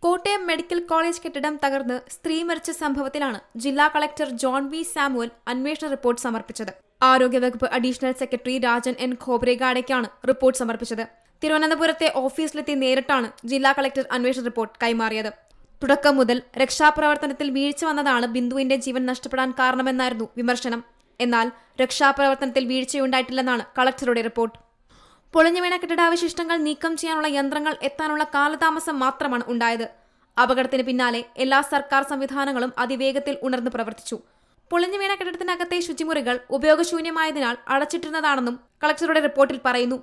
Kottayam medical college കെട്ടിടം തകർന്ന് സ്ത്രീ മരിച്ച സംഭവത്തിലാണ് ജില്ലാ കളക്ടർ ജോൺ വി സാമുവൽ അന്വേഷണ റിപ്പോർട്ട് സമർപ്പിച്ചത്. ആരോഗ്യവകുപ്പ് അഡീഷണൽ സെക്രട്ടറി രാജൻ എൻ ഖോബ്രേഗാഡയ്ക്കാണ് റിപ്പോർട്ട് സമർപ്പിച്ചത്. തിരുവനന്തപുരത്തെ ഓഫീസിലെത്തി നേരിട്ടാണ് ജില്ലാ കളക്ടർ അന്വേഷണ റിപ്പോർട്ട് കൈമാറിയത്. തുടക്കം മുതൽ രക്ഷാപ്രവർത്തനത്തിൽ വീഴ്ച വന്നതാണ് ബിന്ദുവിന്റെ ജീവൻ നഷ്ടപ്പെടാൻ കാരണമെന്നായിരുന്നു വിമർശനം. എന്നാൽ രക്ഷാപ്രവർത്തനത്തിൽ വീഴ്ചയുണ്ടായിട്ടില്ലെന്നാണ് കളക്ടറുടെ റിപ്പോർട്ട്. പൊളിഞ്ഞു വീണ കെട്ടിടാവശിഷ്ടങ്ങൾ നീക്കം ചെയ്യാനുള്ള യന്ത്രങ്ങൾ എത്താനുള്ള കാലതാമസം മാത്രമാണ് ഉണ്ടായത്. അപകടത്തിന് പിന്നാലെ എല്ലാ സർക്കാർ സംവിധാനങ്ങളും അതിവേഗത്തിൽ ഉണർന്നു പ്രവർത്തിച്ചു. പൊളിഞ്ഞു വീണ കെട്ടിടത്തിനകത്തെ ശുചിമുറികൾ ഉപയോഗശൂന്യമായതിനാൽ അടച്ചിട്ടിരുന്നതാണെന്നും കളക്ടറുടെ റിപ്പോർട്ടിൽ പറയുന്നു.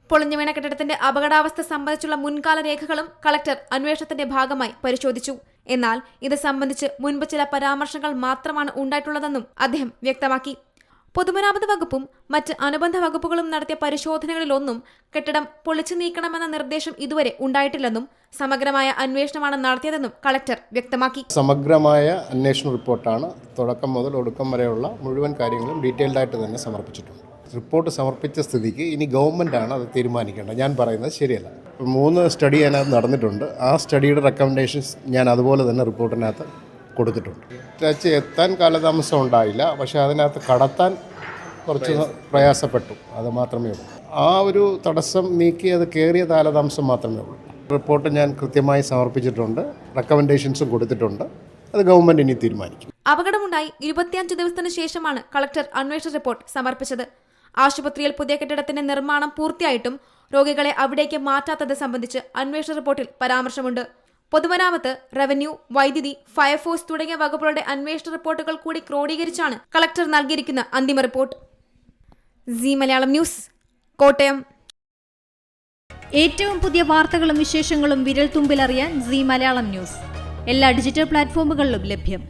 പൊളിഞ്ഞു വീണ കെട്ടിടത്തിന്റെ അപകടാവസ്ഥ സംബന്ധിച്ചുള്ള മുൻകാല രേഖകളും കളക്ടർ അന്വേഷണത്തിന്റെ ഭാഗമായി പരിശോധിച്ചു. എന്നാൽ ഇത് സംബന്ധിച്ച് മുൻപ് ചില പരാമർശങ്ങൾ മാത്രമാണ് ഉണ്ടായിട്ടുള്ളതെന്നും അദ്ദേഹം വ്യക്തമാക്കി. പൊതുമരാമത്ത് വകുപ്പും മറ്റ് അനുബന്ധ വകുപ്പുകളും നടത്തിയ പരിശോധനകളിലൊന്നും കെട്ടിടം പൊളിച്ചു നീക്കണമെന്ന നിർദ്ദേശം ഇതുവരെ ഉണ്ടായിട്ടില്ലെന്നും സമഗ്രമായ അന്വേഷണമാണ് നടത്തിയതെന്നും കളക്ടർ വ്യക്തമാക്കി. സമഗ്രമായ അന്വേഷണ റിപ്പോർട്ടാണ് തുടക്കം മുതൽ ഒടുക്കം വരെയുള്ള മുഴുവൻ കാര്യങ്ങളും ഡീറ്റെയിൽഡായിട്ട് തന്നെ സമർപ്പിച്ചിട്ടുണ്ട്. റിപ്പോർട്ട് സമർപ്പിച്ച സ്ഥിതിക്ക് ഇനി ഗവൺമെൻറ്റാണ് അത് തീരുമാനിക്കേണ്ടത്. ഞാൻ പറയുന്നത് ശരിയല്ല. 3 സ്റ്റഡി അതിനകത്ത് നടന്നിട്ടുണ്ട്. ആ സ്റ്റഡിയുടെ റെക്കമെൻഡേഷൻസ് ഞാൻ അതുപോലെ തന്നെ റിപ്പോർട്ടിനകത്ത് കൊടുത്തിട്ടുണ്ട്. എത്താൻ കാലതാമസം ഉണ്ടായില്ല, പക്ഷേ അതിനകത്ത് കടത്താൻ കുറച്ച് പ്രയാസപ്പെട്ടു. അത് മാത്രമേ ഉള്ളൂ. ആ ഒരു തടസ്സം നീക്കി അത് കയറിയ കാലതാമസം മാത്രമേ ഉള്ളൂ. റിപ്പോർട്ട് ഞാൻ കൃത്യമായി സമർപ്പിച്ചിട്ടുണ്ട്, റെക്കമെൻഡേഷൻസും കൊടുത്തിട്ടുണ്ട്. അത് ഗവൺമെൻറ് ഇനി തീരുമാനിക്കും. അപകടമുണ്ടായി 25 ദിവസത്തിന് ശേഷമാണ് കളക്ടർ അന്വേഷണ റിപ്പോർട്ട് സമർപ്പിച്ചത്. ആശുപത്രിയിൽ പുതിയ കെട്ടിടത്തിന്റെ നിർമ്മാണം പൂർത്തിയായിട്ടും രോഗികളെ അവിടേക്ക് മാറ്റാത്തത് സംബന്ധിച്ച് അന്വേഷണ റിപ്പോർട്ടിൽ പരാമർശമുണ്ട്. പൊതുമരാമത്ത്, റവന്യൂ, വൈദ്യുതി, ഫയർഫോഴ്സ് തുടങ്ങിയ വകുപ്പുകളുടെ അന്വേഷണ റിപ്പോർട്ടുകൾ കൂടി ക്രോഡീകരിച്ചാണ് കളക്ടർ നൽകിയിരിക്കുന്ന അന്തിമ report. C Malayalam news, Kottayam. ഏറ്റവും പുതിയ വാർത്തകളും വിശേഷങ്ങളും വിരൽ തുമ്പിലറിയാൻ സി മലയാളം ന്യൂസ് എല്ലാ ഡിജിറ്റൽ പ്ലാറ്റ്ഫോമുകളിലും ലഭ്യം.